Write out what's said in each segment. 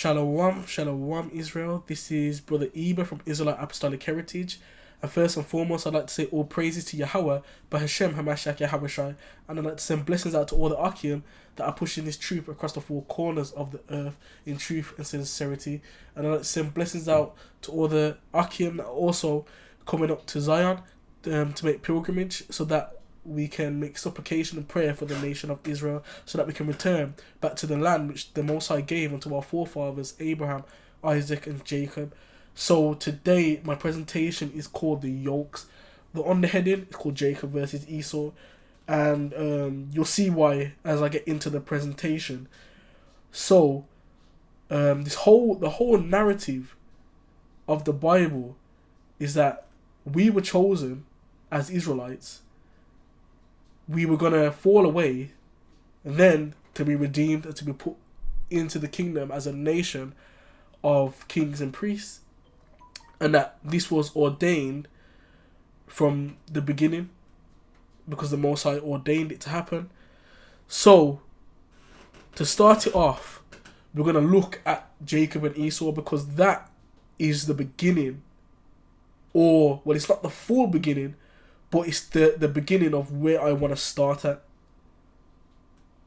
Shalawam Israel. This is Brother Eber from Israelite Apostolic Heritage. And first and foremost, I'd like to say all praises to Yahweh, by Hashem Hamashiach Yahweh Shai. And I'd like to send blessings out to all the Akim that are pushing this truth across the four corners of the earth in truth and sincerity. And I'd like to send blessings out to all the Akim that are also coming up to Zion to make pilgrimage, so that we can make supplication and prayer for the nation of Israel, so that we can return back to the land which the Most High gave unto our forefathers Abraham, Isaac and Jacob. So today my presentation is called the Yokes. The underheading is called Jacob versus Esau, and you'll see why as I get into the presentation. So the whole narrative of the Bible is that we were chosen as Israelites. We were gonna fall away, and then to be redeemed and to be put into the kingdom as a nation of kings and priests, and that this was ordained from the beginning because the Most High ordained it to happen. So to start it off, we're gonna look at Jacob and Esau, because that is the beginning, or well, it's not the full beginning, but it's the beginning of where I want to start at.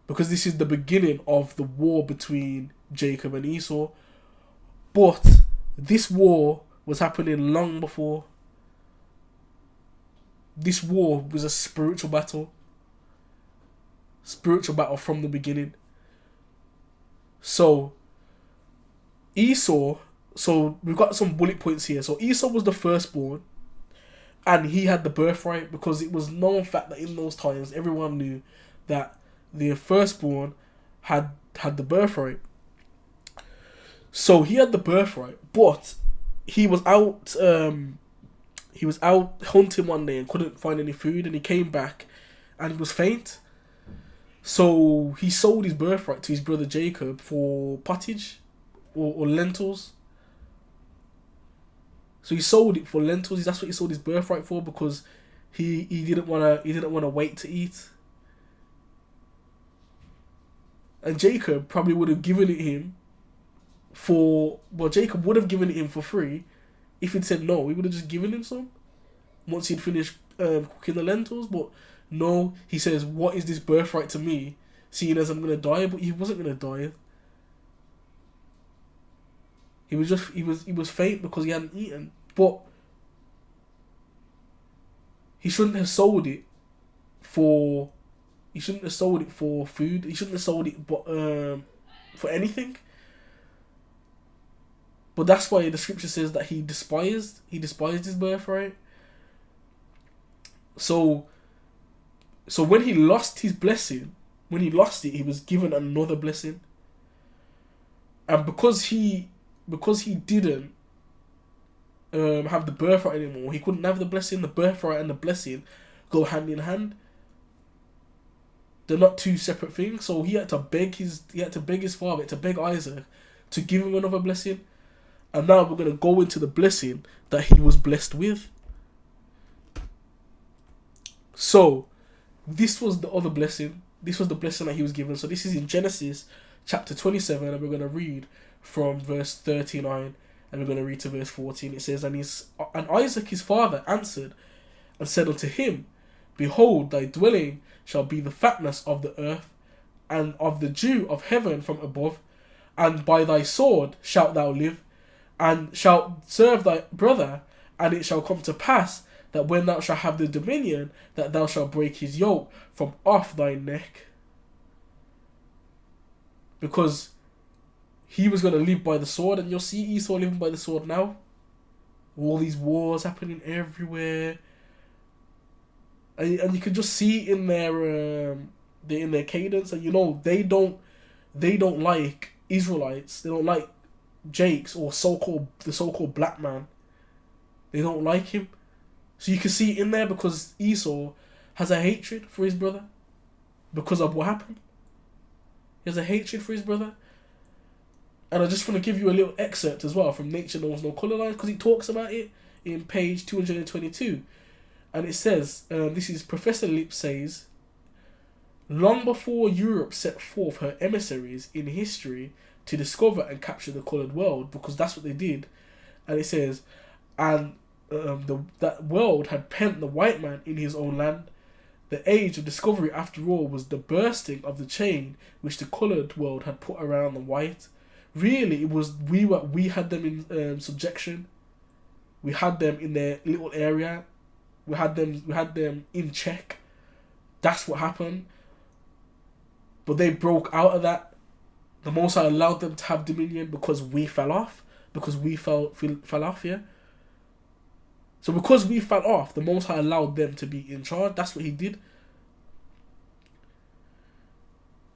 Because this is the beginning of the war between Jacob and Esau. But this war was happening long before. This war was a spiritual battle. Spiritual battle from the beginning. So Esau, so we've got some bullet points here. So Esau was the firstborn, and he had the birthright, because it was known fact that in those times everyone knew that the firstborn had the birthright. So he had the birthright, but he was out hunting one day and couldn't find any food, and he came back and he was faint. So he sold his birthright to his brother Jacob for pottage or lentils. So he sold it for lentils. That's what he sold his birthright for, because he didn't wanna wait to eat. And Jacob probably would have given it him Jacob would have given it him for free if he'd said no. He would have just given him some once he'd finished cooking the lentils. But no, he says, "What is this birthright to me, seeing as I'm gonna die?" But he wasn't gonna die. He was faint because he hadn't eaten. But he shouldn't have sold it for. He shouldn't have sold it for food. He shouldn't have sold it, for anything. But that's why the scripture says that he despised his birthright. So when he lost his blessing, when he lost it, he was given another blessing. And because he didn't have the birthright anymore, he couldn't have the blessing. The birthright and the blessing go hand in hand. They're not two separate things. So he had to beg his father, to beg Isaac to give him another blessing. And now we're going to go into the blessing that he was blessed with. So this was the other blessing. This was the blessing that he was given. So this is in Genesis chapter 27, and we're going to read from verse 39, and we're going to read to verse 14. It says, And Isaac his father answered and said unto him, Behold, thy dwelling shall be the fatness of the earth, and of the dew of heaven from above, and by thy sword shalt thou live, and shalt serve thy brother, and it shall come to pass that when thou shalt have the dominion, that thou shalt break his yoke from off thy neck. Because he was going to live by the sword, and you'll see Esau living by the sword now. All these wars happening everywhere, and you can just see in their cadence, and they don't like Israelites. They don't like Jakes, or the so-called black man. They don't like him. So you can see it in there, because Esau has a hatred for his brother because of what happened. He has a hatred for his brother. And I just want to give you a little excerpt as well from Nature Knows No Colour Lines, because he talks about it in page 222. And it says, this is Professor Lip says, Long before Europe set forth her emissaries in history to discover and capture the coloured world, because that's what they did, and it says, and that world had pent the white man in his own land. The age of discovery, after all, was the bursting of the chain which the coloured world had put around the white. Really, it was we had them in subjection. We had them in their little area. We had them in check. That's what happened. But they broke out of that. The Most High allowed them to have dominion because we fell off. Because we fell off, yeah. So because we fell off, the Most High allowed them to be in charge. That's what he did.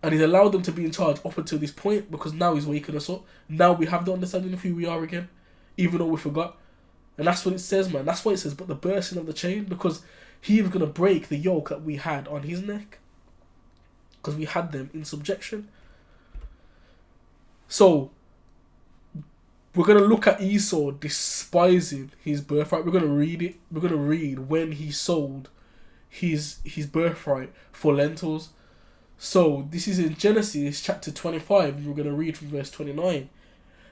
And he's allowed them to be in charge up until this point, because now he's waking us up. Now we have the understanding of who we are again, even though we forgot. And that's what it says, man. That's what it says, but the bursting of the chain, because he was going to break the yoke that we had on his neck. Because we had them in subjection. So, we're going to look at Esau despising his birthright. We're going to read it. We're going to read when he sold his birthright for lentils. So, this is in Genesis chapter 25. And we're going to read from verse 29.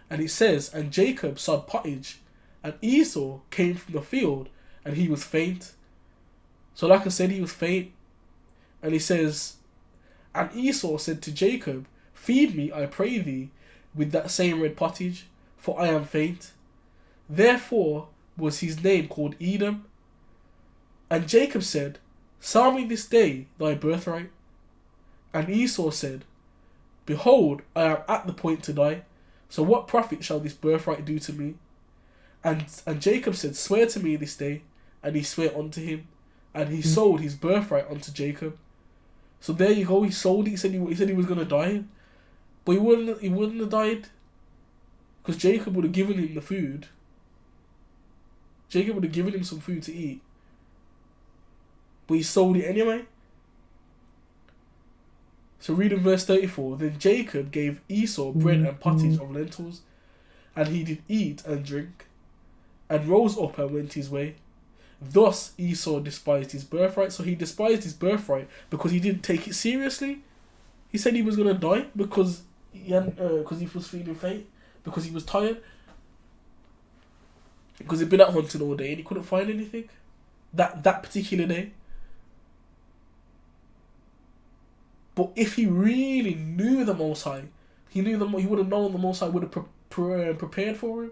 And it says, and Jacob sowed pottage, and Esau came from the field, and he was faint. So, like I said, he was faint. And he says, and Esau said to Jacob, feed me, I pray thee, with that same red pottage, for I am faint. Therefore was his name called Edom. And Jacob said, sell me this day thy birthright. And Esau said, behold, I am at the point to die, so what profit shall this birthright do to me? And Jacob said, swear to me this day. And he sware unto him, and he sold his birthright unto Jacob. So there you go, he sold it. He said he was going to die. But he wouldn't have died. Because Jacob would have given him the food. Jacob would have given him some food to eat. But he sold it anyway. So read in verse 34. Then Jacob gave Esau bread and pottage of lentils, and he did eat and drink, and rose up and went his way. Thus Esau despised his birthright. So he despised his birthright because he didn't take it seriously. He said he was going to die because he was feeling faint, because he was tired, because he'd been out hunting all day and he couldn't find anything that particular day. But if he really knew the Most High, he would have known the Most High would have prepared for him.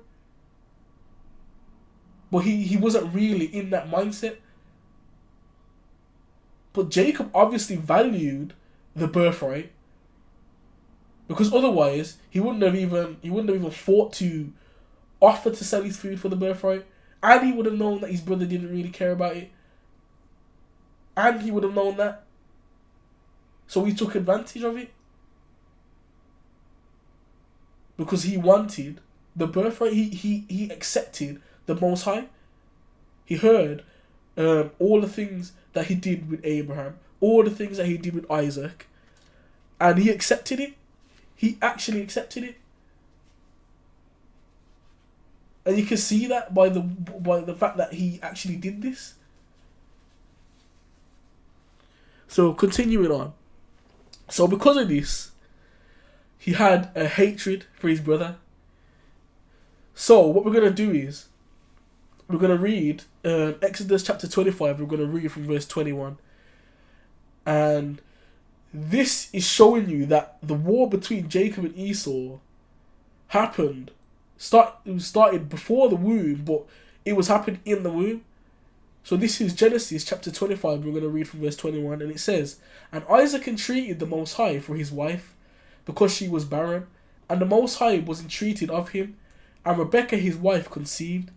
But he wasn't really in that mindset. But Jacob obviously valued the birthright, because otherwise he wouldn't have even thought to offer to sell his food for the birthright, and he would have known that his brother didn't really care about it, and he would have known that. So he took advantage of it because he wanted the birthright. He accepted the Most High. He heard all the things that he did with Abraham, all the things that he did with Isaac, and he accepted it. He actually accepted it. And you can see that by the fact that he actually did this. So continuing on. So because of this, he had a hatred for his brother. So what we're going to do is, we're going to read Exodus chapter 25. We're going to read from verse 21. And this is showing you that the war between Jacob and Esau happened. It started before the womb, but it was happening in the womb. So this is Genesis chapter 25. We're going to read from verse 21. And it says, and Isaac entreated the Most High for his wife, because she was barren. And the Most High was entreated of him. And Rebekah his wife conceived.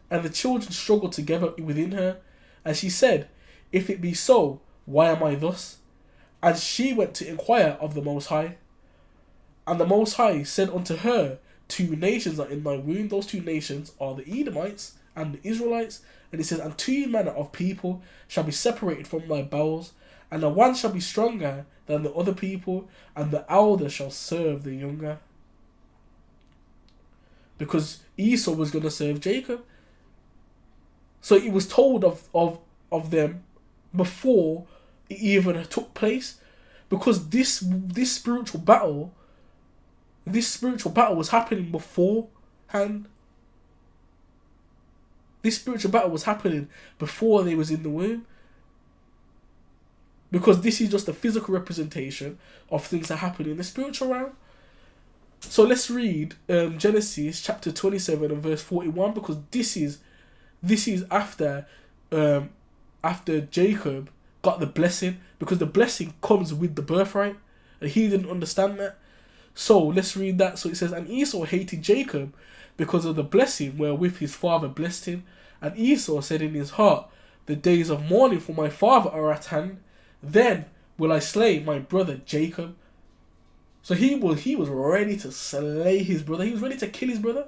And the children struggled together within her. And she said, if it be so, why am I thus? And she went to inquire of the Most High. And the Most High said unto her, 2 nations are in thy womb. Those 2 nations are the Edomites and the Israelites. And it says, and 2 manner of people shall be separated from thy bowels, and the one shall be stronger than the other people, and the elder shall serve the younger. Because Esau was going to serve Jacob. So it was told of them before it even took place. Because this spiritual battle was happening beforehand. This spiritual battle was happening before they was in the womb. Because this is just a physical representation of things that happen in the spiritual realm. So let's read Genesis chapter 27 and verse 41, because this is after Jacob got the blessing, because the blessing comes with the birthright, and he didn't understand that. So let's read that. So it says, and Esau hated Jacob because of the blessing wherewith his father blessed him. And Esau said in his heart, the days of mourning for my father are at hand. Then will I slay my brother Jacob. So he was ready to slay his brother. He was ready to kill his brother.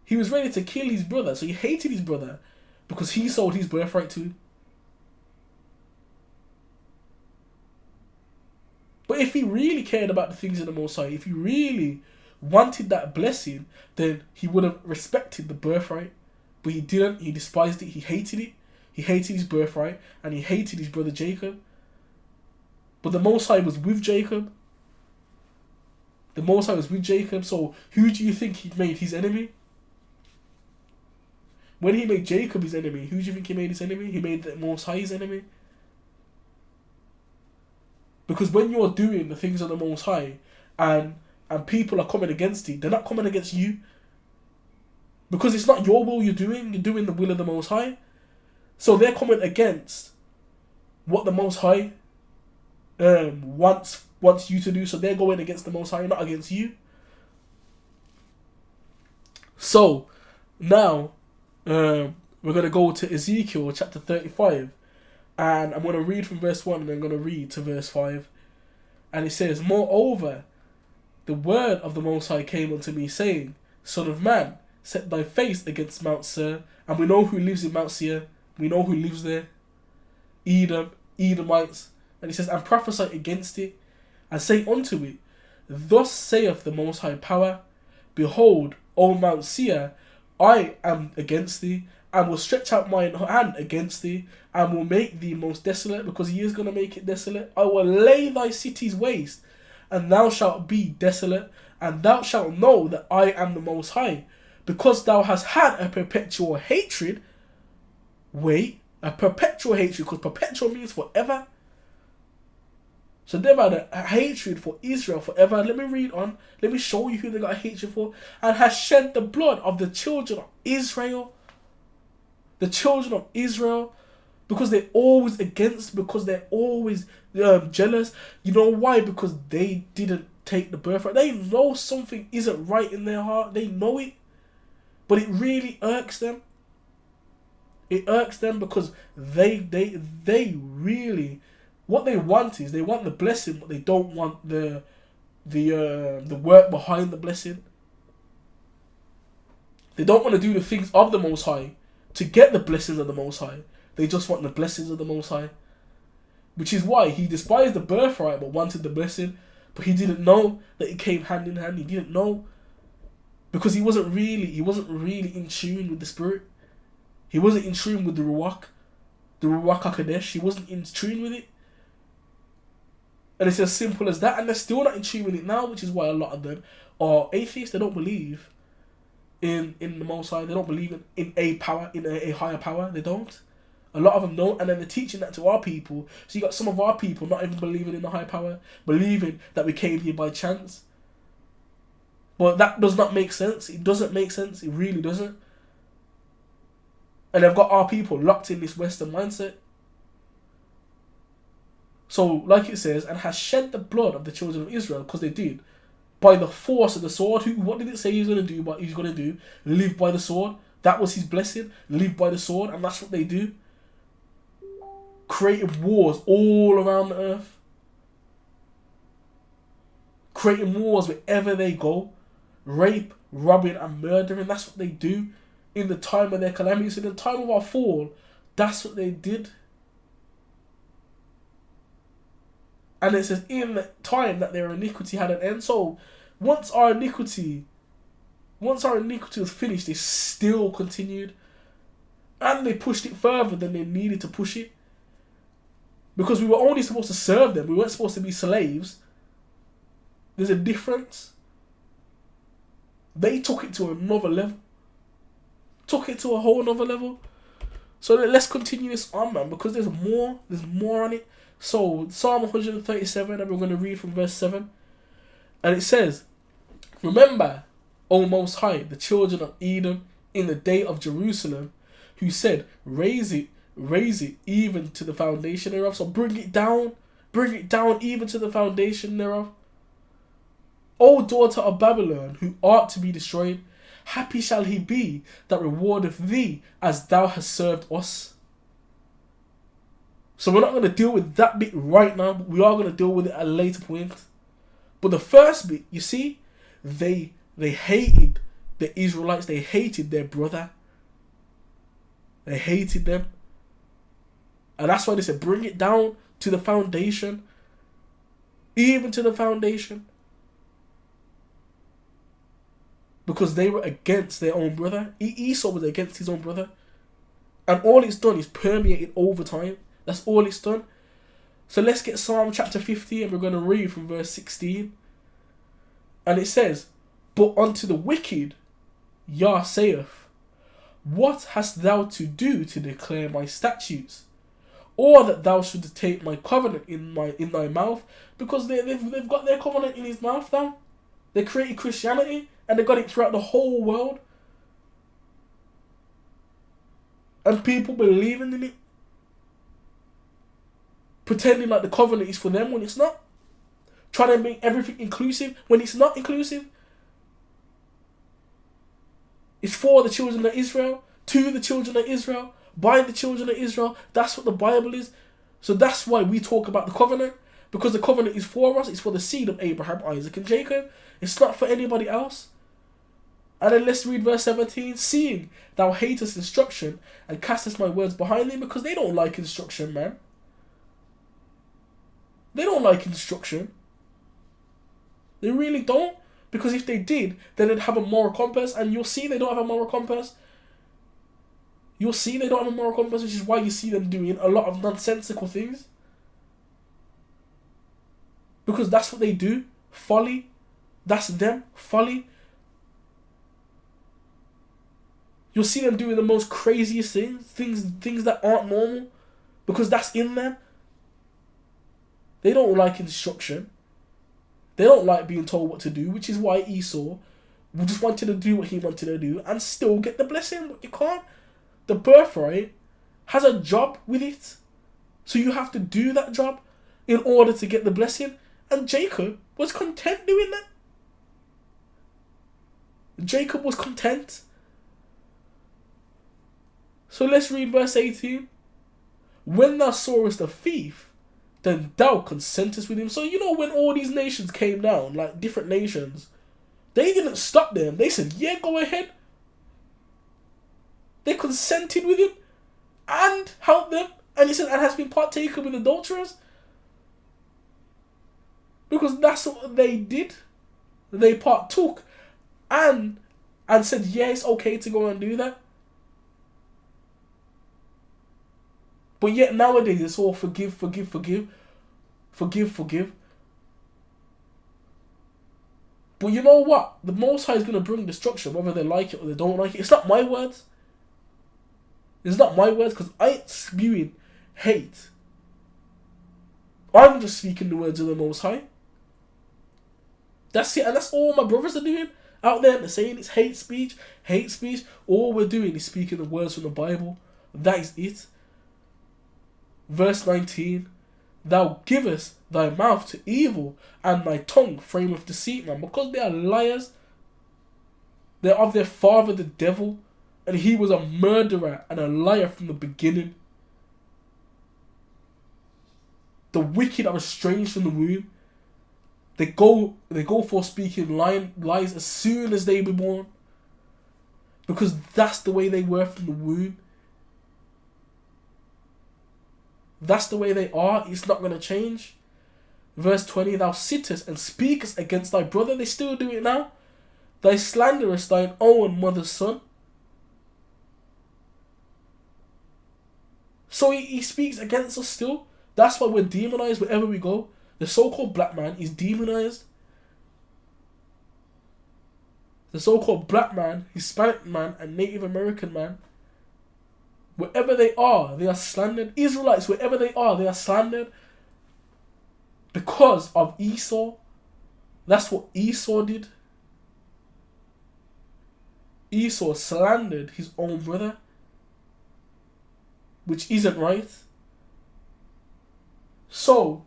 He was ready to kill his brother. So he hated his brother because he sold his birthright to him. But if he really cared about the things of the Most High, if he really wanted that blessing, then he would have respected the birthright. But he didn't. He despised it. He hated it. He hated his birthright, and he hated his brother Jacob. But the Most High was with Jacob. The Most High was with Jacob. So who do you think he made his enemy? When he made Jacob his enemy, who do you think he made his enemy? He made the Most High his enemy. Because when you're doing the things of the Most High, and people are coming against it, they're not coming against you. Because it's not your will you're doing the will of the Most High. So they're coming against what the Most High wants you to do. So they're going against the Most High, not against you. So now we're going to go to Ezekiel chapter 35. And I'm going to read from verse 1 and I'm going to read to verse 5. And it says, moreover, the word of the Most High came unto me, saying, Son of man, set thy face against Mount Seir. And we know who lives in Mount Seir. We know who lives there. Edom, Edomites. And he says, and prophesy against it, and say unto it, Thus saith the Most High Power, Behold, O Mount Seir, I am against thee, and will stretch out mine hand against thee, and will make thee most desolate, because he is going to make it desolate. I will lay thy cities waste, and thou shalt be desolate, and thou shalt know that I am the Most High, because thou hast had a perpetual hatred. Wait, a perpetual hatred, because perpetual means forever. So they've had a hatred for Israel forever. Let me read on. Let me show you who they got a hatred for. And has shed the blood of the children of Israel. The children of Israel. Because they're always against, because they're always jealous. You know why? Because they didn't take the birthright. They know something isn't right in their heart. They know it. But it really irks them. It irks them because they really, what they want is, they want the blessing, but they don't want the work behind the blessing. They don't want to do the things of the Most High to get the blessings of the Most High. They just want the blessings of the Most High. Which is why he despised the birthright but wanted the blessing. But he didn't know that it came hand in hand. He didn't know. Because he wasn't really in tune with the Spirit. He wasn't in tune with the Ruach HaKodesh. He wasn't in tune with it. And it's as simple as that. And they're still not in tune with it now, which is why a lot of them are atheists. They don't believe in the Most High. They don't believe in a power, in a higher power. They don't. A lot of them don't. And then they're teaching that to our people. So you got some of our people not even believing in the high power, believing that we came here by chance. But that does not make sense. It doesn't make sense. It really doesn't. And they've got our people locked in this Western mindset. So, like it says, and has shed the blood of the children of Israel, because they did, by the force of the sword. What did it say he's going to do? What he's going to do? Live by the sword. That was his blessing. Live by the sword. And that's what they do. Creating wars all around the earth. Creating wars wherever they go. Rape, robbing and murdering. That's what they do. In the time of their calamities, in the time of our fall, that's what they did. And it says, in the time that their iniquity had an end. So, once our iniquity was finished, they still continued. And they pushed it further than they needed to push it. Because we were only supposed to serve them. We weren't supposed to be slaves. There's a difference. They took it to another level. Took it to a whole another level. So let's continue this on, man, because there's more on it. So Psalm 137, and we're going to read from verse 7. And it says, "Remember, O Most High, the children of Edom in the day of Jerusalem, who said, raise it even to the foundation thereof." So bring it down even to the foundation thereof. "O daughter of Babylon, who art to be destroyed, happy shall he be that rewardeth thee as thou hast served us." So we're not going to deal with that bit right now, but we are going to deal with it at a later point. But the first bit, you see, they hated the Israelites. They hated their brother. They hated them. And that's why they said, bring it down to the foundation. Even to the foundation. Because they were against their own brother. Esau was against his own brother. And all it's done is permeated over time. That's all it's done. So let's get Psalm chapter 50, and we're going to read from verse 16. And it says, "But unto the wicked, Yah saith, what hast thou to do to declare my statutes? Or that thou shouldst take my covenant in thy mouth?" Because they've got their covenant in his mouth now. They created Christianity, and they got it throughout the whole world. And people believing in it. Pretending like the covenant is for them when it's not. Trying to make everything inclusive when it's not inclusive. It's for the children of Israel, to the children of Israel, by the children of Israel. That's what the Bible is. So that's why we talk about the covenant. Because the covenant is for us. It's for the seed of Abraham, Isaac and Jacob. It's not for anybody else. And then let's read verse 17. "Seeing thou hatest instruction and castest my words behind thee." Because they don't like instruction, man. They don't like instruction. They really don't. Because if they did, then they'd have a moral compass. And you'll see they don't have a moral compass. You'll see they don't have a moral compass, which is why you see them doing a lot of nonsensical things. Because that's what they do. Folly. That's them. Folly. You'll see them doing the most craziest things that aren't normal. Because that's in them. They don't like instruction. They don't like being told what to do, which is why Esau just wanted to do what he wanted to do and still get the blessing, but you can't. The birthright has a job with it. So you have to do that job in order to get the blessing. And Jacob was content doing that. Jacob was content. So let's read verse 18. "When thou sawest a thief, then thou consentest with him." So you know when all these nations came down, like different nations, they didn't stop them. They said, yeah, go ahead. They consented with him and helped them. And he said, "and has been partaker with adulterers." Because that's what they did. They partook and said, yeah, it's okay to go and do that. But yet nowadays it's all forgive. But you know what? The Most High is going to bring destruction whether they like it or they don't like it. It's not my words. It's not my words because I ain't spewing hate. I'm just speaking the words of the Most High. That's it. And that's all my brothers are doing out there. They're saying it's hate speech. All we're doing is speaking the words from the Bible. That is it. Verse 19, "Thou givest thy mouth to evil, and thy tongue frameth deceit," man. Because they are liars. They're of their father the devil, and he was a murderer and a liar from the beginning. The wicked are estranged from the womb. They go for speaking lies as soon as they were born. Because that's the way they were from the womb. That's the way they are. It's not going to change. Verse 20, "Thou sittest and speakest against thy brother." They still do it now. "Thy slanderest thine own mother's son." So he speaks against us still. That's why we're demonized wherever we go. The so-called black man is demonized. The so-called black man, Hispanic man, and Native American man, wherever they are slandered. Israelites, wherever they are slandered because of Esau. That's what Esau did. Esau slandered his own brother, which isn't right. So,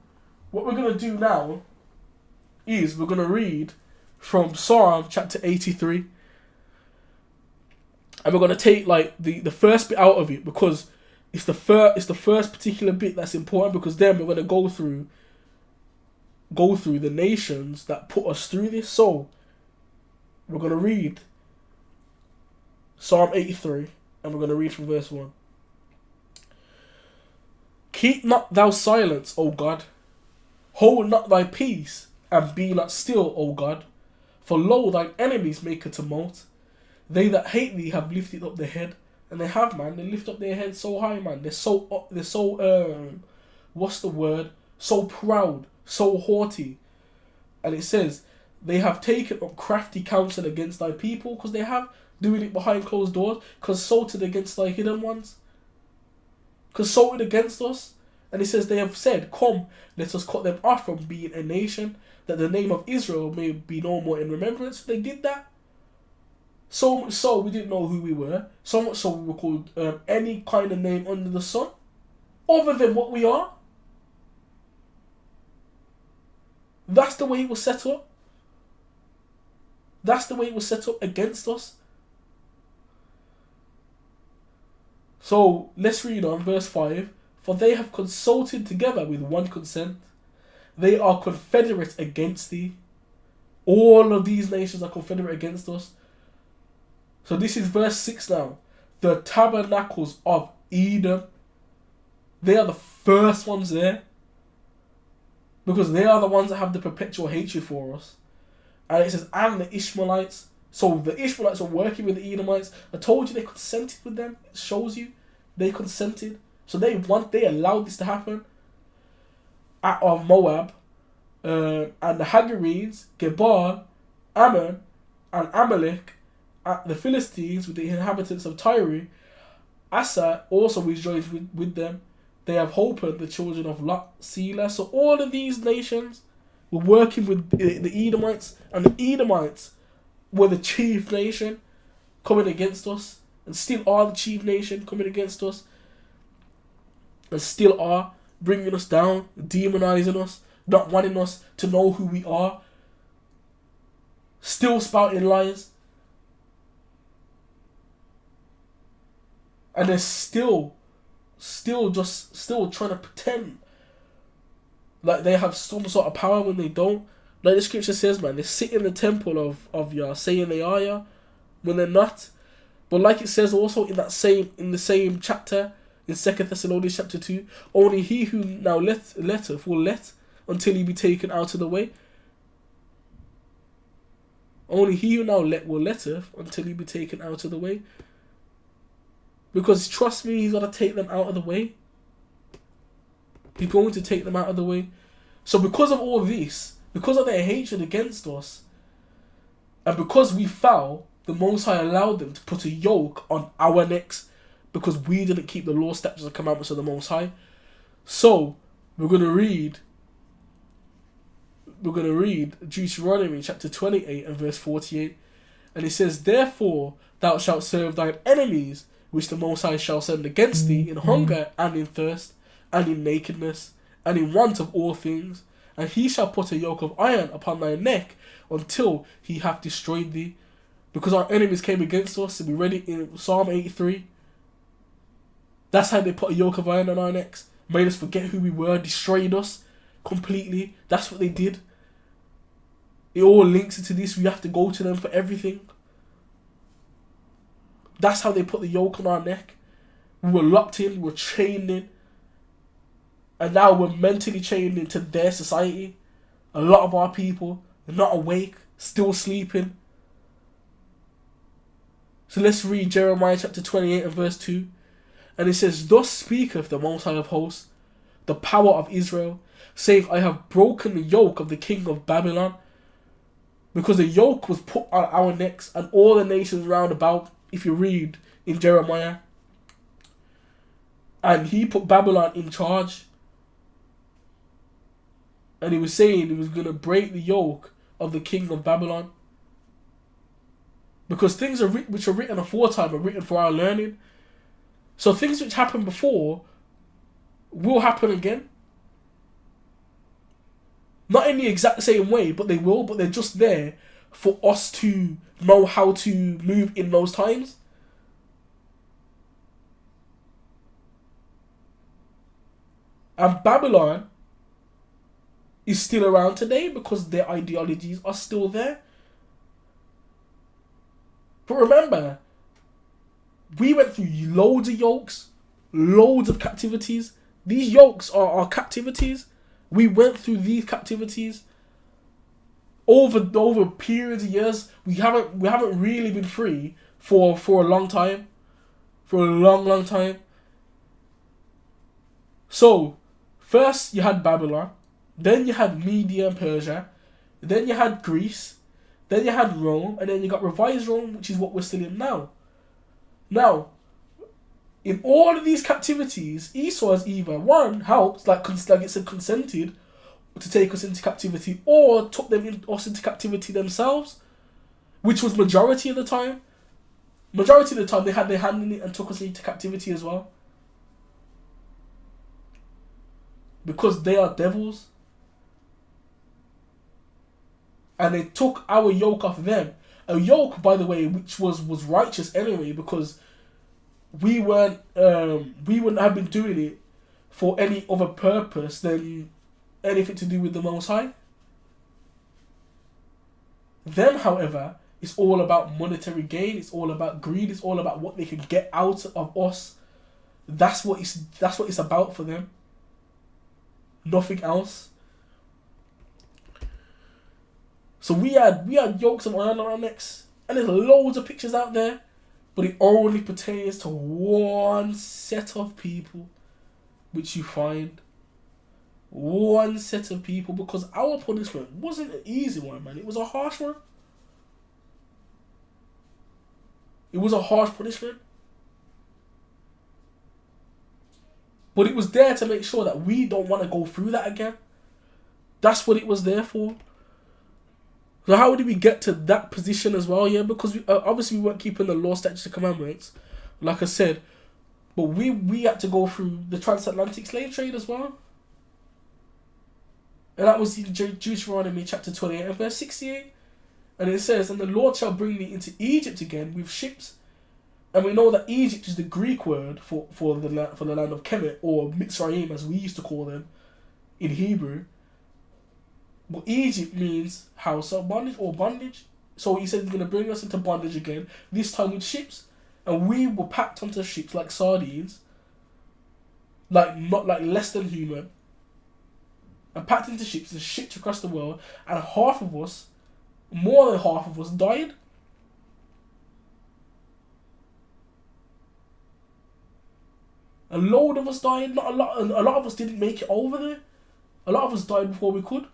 what we're going to do now is we're going to read from Psalm chapter 83. And we're going to take like the first bit out of it, because it's the first particular bit that's important, because then we're going to go through the nations that put us through this. So, we're going to read Psalm 83, and we're going to read from verse 1. Keep not thou silence, O God. Hold not thy peace, and be not still, O God. For lo, thine enemies make a tumult. They that hate thee have lifted up their head. And they have, man. They lift up their head so high, man. They're so what's the word? So proud, so haughty. And it says, they have taken up crafty counsel against thy people, because they have doing it behind closed doors, consulted against thy hidden ones. Consulted against us. And it says, they have said, come, let us cut them off from being a nation, that the name of Israel may be no more in remembrance. They did that. So much so, we didn't know who we were. So much so, we were called any kind of name under the sun, other than what we are. That's the way it was set up. That's the way it was set up against us. So, let's read on verse 5. For they have consulted together with one consent. They are confederate against thee. All of these nations are confederate against us. So this is verse 6 now. The tabernacles of Edom. They are the first ones there. Because they are the ones that have the perpetual hatred for us. And it says, and the Ishmaelites. So the Ishmaelites are working with the Edomites. I told you they consented with them. It shows you they consented. So they allowed this to happen. Of Moab, and the Hagarenes, Gebal, Ammon, and Amalek, the Philistines with the inhabitants of Tyre. Asa also rejoiced with them. They have Hoped, the children of Lot, Selah. So all of these nations were working with the Edomites, and the Edomites were the chief nation coming against us, and still are the chief nation coming against us, and still are bringing us down, demonizing us, not wanting us to know who we are, still spouting lies, and they're still trying to pretend like they have some sort of power when they don't. Like the scripture says, man, they sit in the temple of Yah, saying they are Yah, when they're not. But like it says also in the same chapter, in 2 Thessalonians chapter 2, only he who now letteth will let until he be taken out of the way. Only he who now will letteth until he be taken out of the way. Because trust me, he's going to take them out of the way. He's going to take them out of the way. So because of all this, because of their hatred against us, and because we fell, the Most High allowed them to put a yoke on our necks, because we didn't keep the law, statutes, and commandments of the Most High. So, we're going to read Deuteronomy chapter 28 and verse 48. And it says, therefore thou shalt serve thine enemies, which the Most High shall send against thee, in hunger and in thirst, and in nakedness, and in want of all things. And he shall put a yoke of iron upon thy neck, until he hath destroyed thee. Because our enemies came against us, and we read it in Psalm 83. That's how they put a yoke of iron on our necks. Made us forget who we were. Destroyed us completely. That's what they did. It all links into this. We have to go to them for everything. That's how they put the yoke on our neck. We were locked in. We were chained in. And now we're mentally chained into their society. A lot of our people are not awake. Still sleeping. So let's read Jeremiah chapter 28 and verse 2. And it says, thus speaketh the Most High of Hosts, the power of Israel, saying, I have broken the yoke of the king of Babylon. Because the yoke was put on our necks and all the nations round about, if you read in Jeremiah. And he put Babylon in charge. And he was saying he was going to break the yoke of the king of Babylon. Because things which are written aforetime are written for our learning. So things which happened before will happen again. Not in the exact same way, but they will. But they're just there for us to know how to move in those times. And Babylon is still around today because their ideologies are still there. But remember, we went through loads of yokes, loads of captivities. These yokes are our captivities. We went through these captivities over periods of years. We haven't really been free for a long time. For a long time. So, first you had Babylon, then you had Media and Persia, then you had Greece, then you had Rome, and then you got revised Rome, which is what we're still in now. Now, in all of these captivities, Esau has either one helped, like it said, consented to take us into captivity, or took us into captivity themselves, which was majority of the time. Majority of the time, they had their hand in it and took us into captivity as well, because they are devils, and they took our yoke off them. A yoke, by the way, which was righteous anyway, because we wouldn't have been doing it for any other purpose than anything to do with the Most High. Them, however, it's all about monetary gain. It's all about greed. It's all about what they can get out of us. That's what it's about for them. Nothing else. So we had yokes of iron on our necks, and there's loads of pictures out there, but it only pertains to one set of people, which you find. One set of people, because our punishment wasn't an easy one, man. It was a harsh one. It was a harsh punishment. But it was there to make sure that we don't want to go through that again. That's what it was there for. So how did we get to that position as well? Yeah, because obviously we weren't keeping the law, statutes, and commandments, like I said. But we had to go through the transatlantic slave trade as well. And that was in Deuteronomy chapter 28 and verse 68. And it says, and the Lord shall bring thee into Egypt again with ships. And we know that Egypt is the Greek word for the land of Kemet, or Mitzrayim as we used to call them in Hebrew. But Egypt means house of bondage or bondage. So he said he's going to bring us into bondage again, this time with ships. And we were packed onto ships like sardines, not like less than human, and packed into ships and shipped across the world. And half of us, more than half of us, died. A load of us died. Not a lot. A lot of us didn't make it over there. A lot of us died before we could.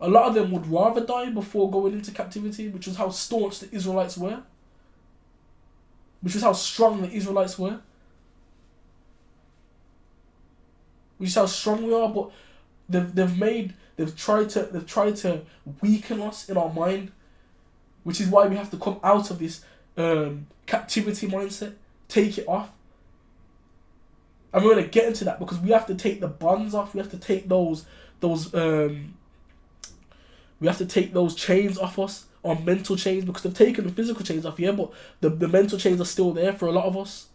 A lot of them would rather die before going into captivity, which was how staunch the Israelites were. Which was how strong the Israelites were. Which is how strong we are, but they've tried to weaken us in our mind, which is why we have to come out of this captivity mindset, take it off. And we're gonna get into that because we have to take the bonds off. We have to take those chains off us, our mental chains, because they've taken the physical chains off, yeah, but the mental chains are still there for a lot of us.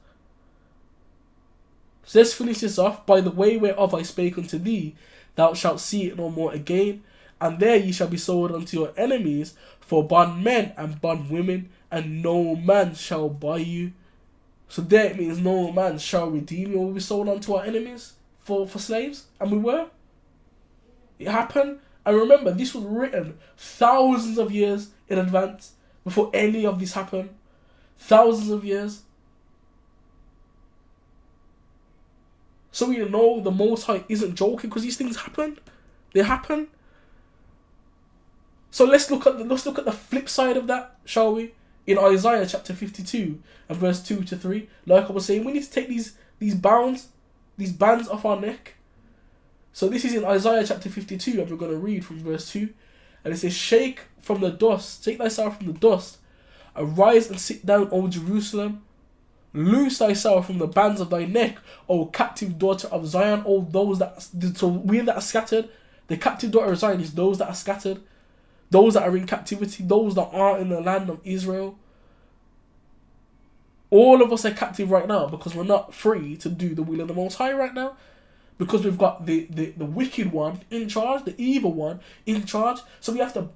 So let's finish this off. By the way whereof I spake unto thee, thou shalt see it no more again, and there ye shall be sold unto your enemies for bondmen and bondwomen, and no man shall buy you. So there it means no man shall redeem you. We'll be sold unto our enemies for slaves, and we were. It happened. And remember, this was written thousands of years in advance before any of this happened. Thousands of years. So we know the Most High isn't joking, because these things happen. They happen. So let's look at the flip side of that, shall we? In Isaiah chapter 52 and verse 2 to 3, like I was saying, we need to take these bands off our neck. So this is in Isaiah chapter 52, and we're going to read from verse 2. And it says, shake from the dust, take thyself from the dust, arise and sit down, O Jerusalem. Loose thyself from the bands of thy neck, O captive daughter of Zion. O those that, so we that are scattered, the captive daughter of Zion is those that are scattered, those that are in captivity, those that are in the land of Israel. All of us are captive right now because we're not free to do the will of the Most High right now. Because we've got the wicked one in charge, the evil one in charge. So we have to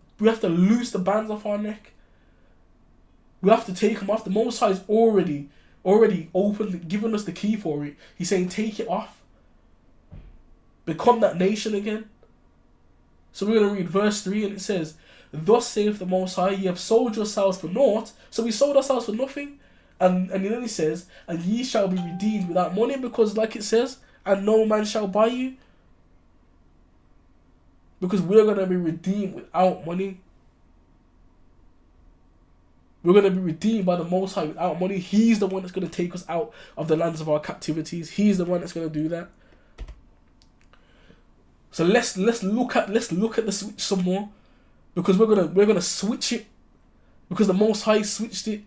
loose the bands off our neck. We have to take them off. The Most High is already opened, given us the key for it. He's saying, take it off. Become that nation again. So we're going to read verse 3, and it says, thus saith the Most High, ye have sold yourselves for naught. So we sold ourselves for nothing. And then he says, and ye shall be redeemed without money, because like it says, and no man shall buy you. Because we're going to be redeemed without money. We're going to be redeemed by the Most High without money. He's the one that's going to take us out of the lands of our captivities. He's the one that's going to do that. So let's look at the switch some more, because we're gonna switch it, because the Most High switched it,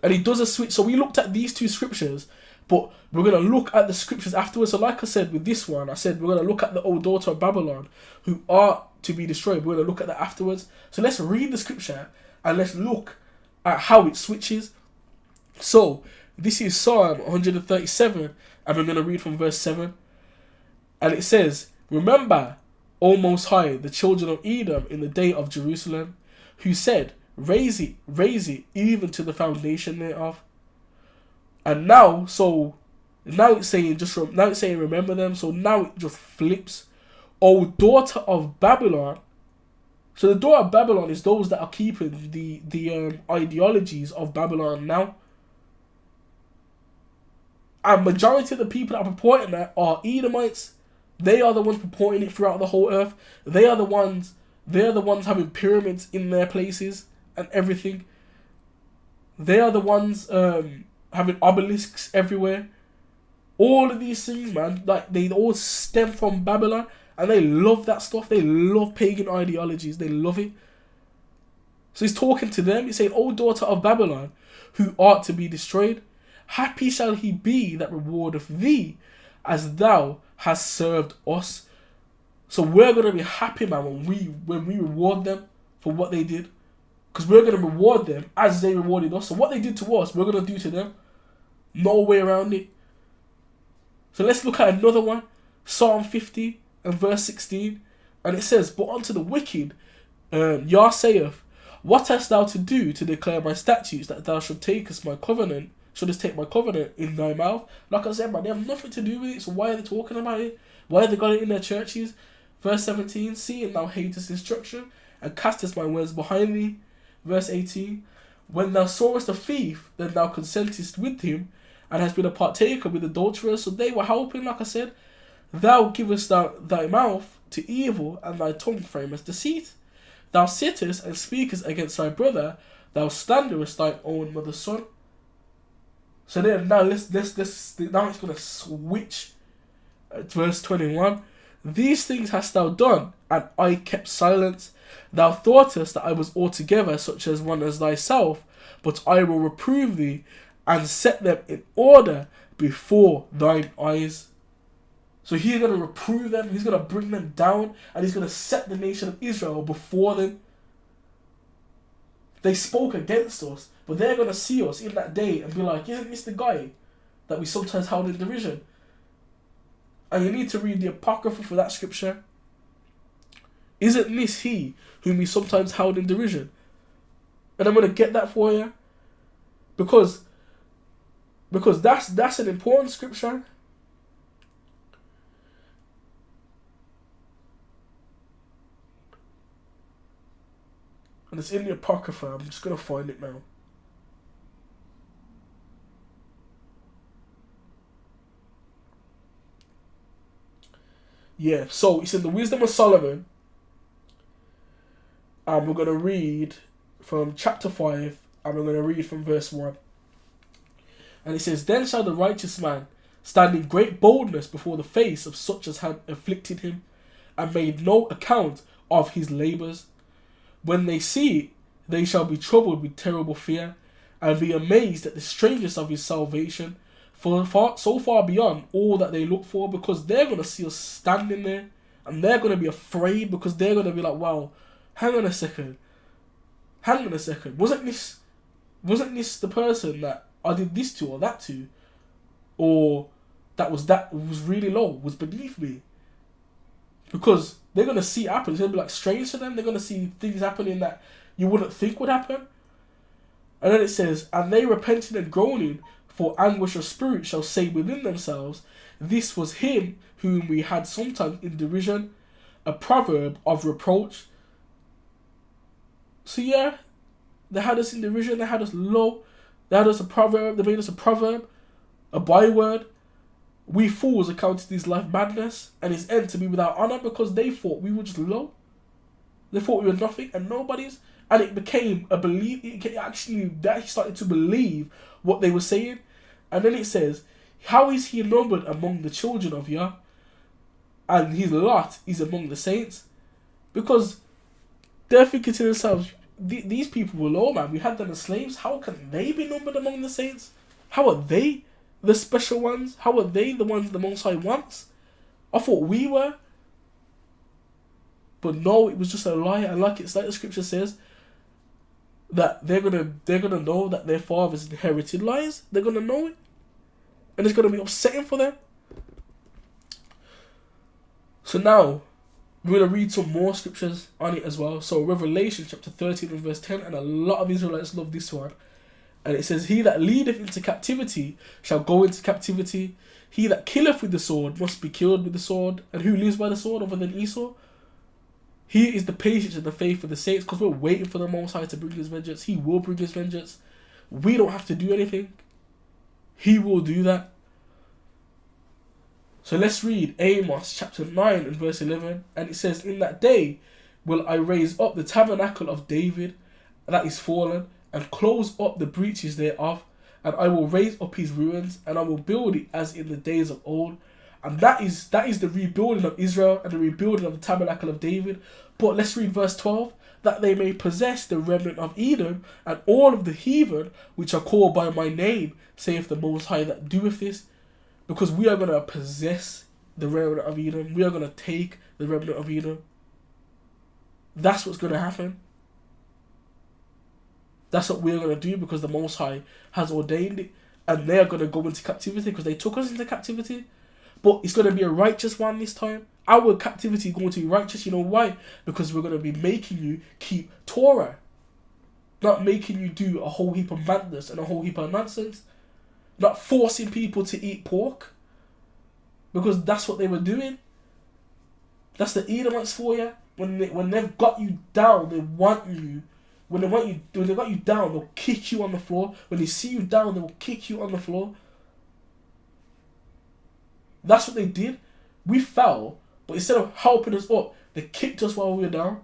and he does a switch. So we looked at these two scriptures, but we're gonna look at the scriptures afterwards. So like I said with this one, I said we're gonna look at the old daughter of Babylon who are to be destroyed. We're gonna look at that afterwards. So let's read the scripture and let's look at how it switches. So this is Psalm 137, and we're gonna read from verse 7, and it says, remember, O Most High, the children of Edom in the day of Jerusalem, who said, raise it, even to the foundation thereof. And now, now it's saying remember them. So now it just flips. O daughter of Babylon. So the daughter of Babylon is those that are keeping the ideologies of Babylon now. And majority of the people that are purporting that are Edomites. They are the ones purporting it throughout the whole earth. They are the ones having pyramids in their places and everything. They are the ones having obelisks everywhere. All of these things, man, like they all stem from Babylon, and they love that stuff. They love pagan ideologies. They love it. So he's talking to them. He's saying, O daughter of Babylon, who art to be destroyed, happy shall he be that rewardeth thee, as thou hast served us. So we're going to be happy, man, when we reward them for what they did. Because we're going to reward them as they rewarded us. So what they did to us, we're going to do to them. No way around it. So let's look at another one. Psalm 50 and verse 16. And it says, but unto the wicked, Yah saith, what hast thou to do to declare my statutes, that thou shouldst take my covenant? Shouldst take my covenant in thy mouth? Like I said, man, they have nothing to do with it. So why are they talking about it? Why have they got it in their churches? Verse 17, seeing thou hatest instruction, and castest my words behind thee. Verse 18, when thou sawest a thief, then thou consentest with him, and hast been a partaker with adulterers. So they were helping, like I said. Thou givest thy mouth to evil, and thy tongue framest deceit. Thou sittest and speakest against thy brother, thou slanderest thy own mother's son. So then now now it's gonna switch at verse 21. These things hast thou done, and I kept silence. Thou thoughtest that I was altogether such as one as thyself, but I will reprove thee, and set them in order before thine eyes. So he's going to reprove them, he's going to bring them down, and he's going to set the nation of Israel before them. They spoke against us, but they're going to see us in that day and be like, isn't this the guy that we sometimes held in derision? And you need to read the Apocrypha for that scripture. Isn't this he whom we sometimes held in derision? And I'm going to get that for you. Because that's an important scripture. And it's in the Apocrypha. I'm just going to find it now. Yeah, so it's in the Wisdom of Solomon, and we're going to read from chapter 5, and we're going to read from verse 1. And it says, Then shall the righteous man stand in great boldness before the face of such as had afflicted him, and made no account of his labours. When they see it, they shall be troubled with terrible fear, and be amazed at the strangeness of his salvation, so far beyond all that they look for, because they're going to see us standing there, and they're going to be afraid, because they're going to be like, wow, hang on a second. Wasn't this the person that I did this to or that to? Or that was really low, was beneath me? Because they're going to see it happen. It's going to be like strange to them. They're going to see things happening that you wouldn't think would happen. And then it says, And they repenting and groaning for anguish of spirit shall say within themselves, This was him whom we had sometimes in derision, a proverb of reproach. So yeah, they had us in derision, they had us low, they had us a proverb, they made us a proverb, a byword. We fools accounted his life madness and his end to be without honour, because they thought we were just low. They thought we were nothing and nobodies. And it became a belief. They actually started to believe what they were saying. And then it says, How is he numbered among the children of Yah? And his lot is among the saints. Because they're thinking to themselves, these people were low, man. We had them as slaves. How can they be numbered among the saints? How are they the special ones? How are they the ones the Most High wants? I thought we were. But no, it was just a lie. And like the scripture says, that they're gonna know that their fathers inherited lies. They're gonna know it, and it's gonna be upsetting for them. So now we're gonna read some more scriptures on it as well. So Revelation chapter 13 and verse 10, and a lot of Israelites love this one. And it says, He that leadeth into captivity shall go into captivity. He that killeth with the sword must be killed with the sword. And who lives by the sword other than Esau? Here is the patience and the faith of the saints, because we're waiting for the Most High to bring his vengeance. He will bring his vengeance. We don't have to do anything. He will do that. So let's read Amos chapter 9 and verse 11. And it says, In that day will I raise up the tabernacle of David that is fallen, and close up the breaches thereof. And I will raise up his ruins, and I will build it as in the days of old. And that is the rebuilding of Israel and the rebuilding of the tabernacle of David. But let's read verse 12. That they may possess the remnant of Edom and all of the heathen which are called by my name, saith the Most High that doeth this. Because we are going to possess the remnant of Edom. We are going to take the remnant of Edom. That's what's going to happen. That's what we're going to do, because the Most High has ordained it. And they are going to go into captivity because they took us into captivity. But it's going to be a righteous one this time. Our captivity is going to be righteous. You know why? Because we're going to be making you keep Torah. Not making you do a whole heap of madness and a whole heap of nonsense. Not forcing people to eat pork. Because that's what they were doing. That's the Edomites for you. When they've got you down, they want you. When they got you down, they'll kick you on the floor. When they see you down, they will kick you on the floor. That's what they did. We fell, but instead of helping us up, they kicked us while we were down.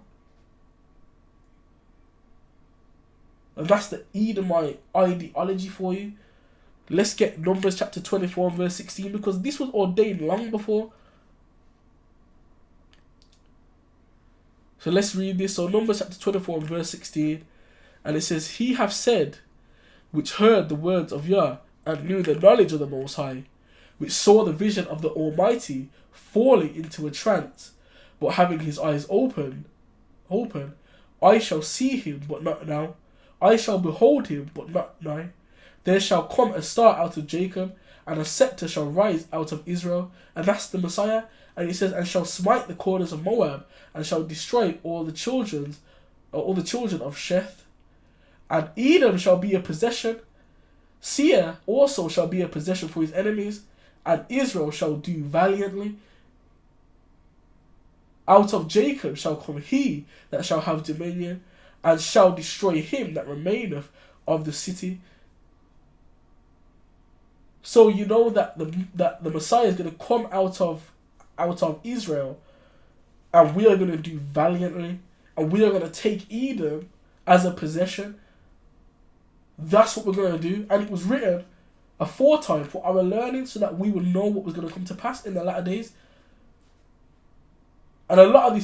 And that's the Edomite ideology for you. Let's get Numbers chapter 24 and verse 16, because this was ordained long before. So let's read this. So Numbers chapter 24 and verse 16. And it says, He hath said, which heard the words of Yah, and knew the knowledge of the Most High, which saw the vision of the Almighty, falling into a trance, but having his eyes open, I shall see him, but not now. I shall behold him, but not nigh. There shall come a star out of Jacob, and a scepter shall rise out of Israel. And that's the Messiah. And he says, and shall smite the corners of Moab, and shall destroy all the children of Sheth. And Edom shall be a possession. Seir also shall be a possession for his enemies. And Israel shall do valiantly. Out of Jacob shall come he that shall have dominion, and shall destroy him that remaineth of the city. So you know that the Messiah is going to come out of out of Israel, and we are going to do valiantly, and we are going to take Edom as a possession. That's what we're going to do. And it was written aforetime for our learning, so that we would know what was going to come to pass in the latter days. And a lot of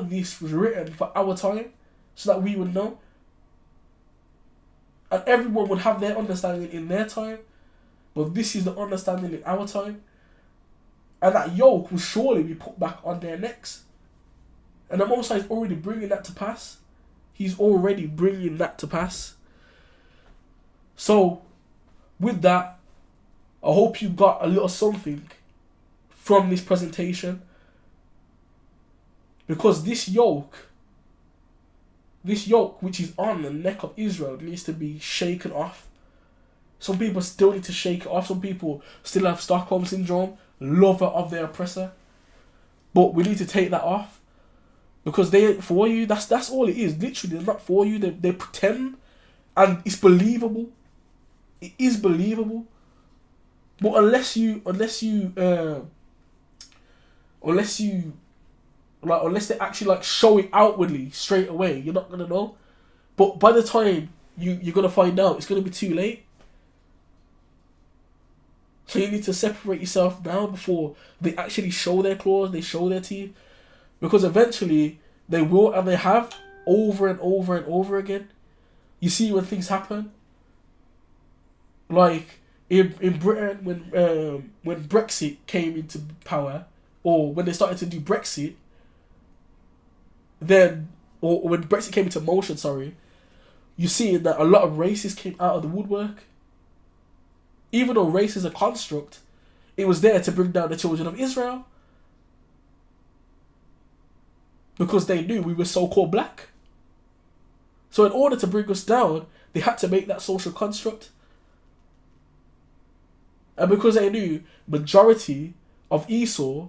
this was written for our time, so that we would know. And everyone would have their understanding in their time, but this is the understanding in our time. And that yoke will surely be put back on their necks. And the Most High is already bringing that to pass. He's already bringing that to pass. So, with that, I hope you got a little something from this presentation. Because this yoke which is on the neck of Israel, needs to be shaken off. Some people still need to shake it off. Some people still have Stockholm Syndrome, lover of their oppressor. But we need to take that off. Because they ain't for you. That's all it is. Literally, they're not for you. They pretend. And it's believable. It is believable. But unless they actually like show it outwardly straight away, you're not gonna know. But by the time you're gonna find out, it's gonna be too late. So you need to separate yourself now before they actually show their claws, they show their teeth. Because eventually they will, and they have, over and over and over again. You see when things happen. Like in Britain when Brexit came into power, or when they started to do Brexit, then, or when Brexit came into motion, you see that a lot of races came out of the woodwork. Even though race is a construct, it was there to bring down the children of Israel. Because they knew we were so-called black. So in order to bring us down, they had to make that social construct. And because they knew majority of Esau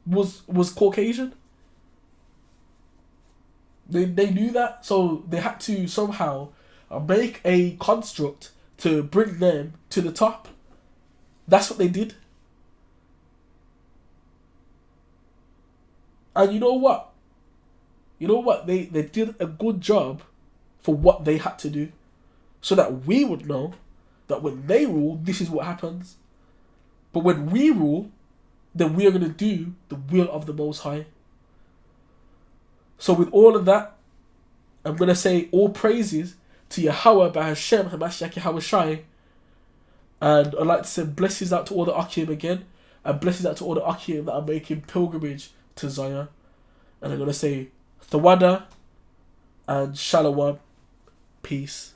was Caucasian, they knew that, so they had to somehow make a construct to bring them to the top. That's what they did. And you know what? They did a good job for what they had to do, so that we would know that when they rule, this is what happens. But when we rule, then we are going to do the will of the Most High. So with all of that, I'm going to say all praises to Yahweh by Hashem, Hamashiach Yahweh Shai. And I'd like to say blessings out to all the Akim again. And blessings out to all the Akim that are making pilgrimage to Zion. And I'm going to say Thawada and Shalawam. Peace.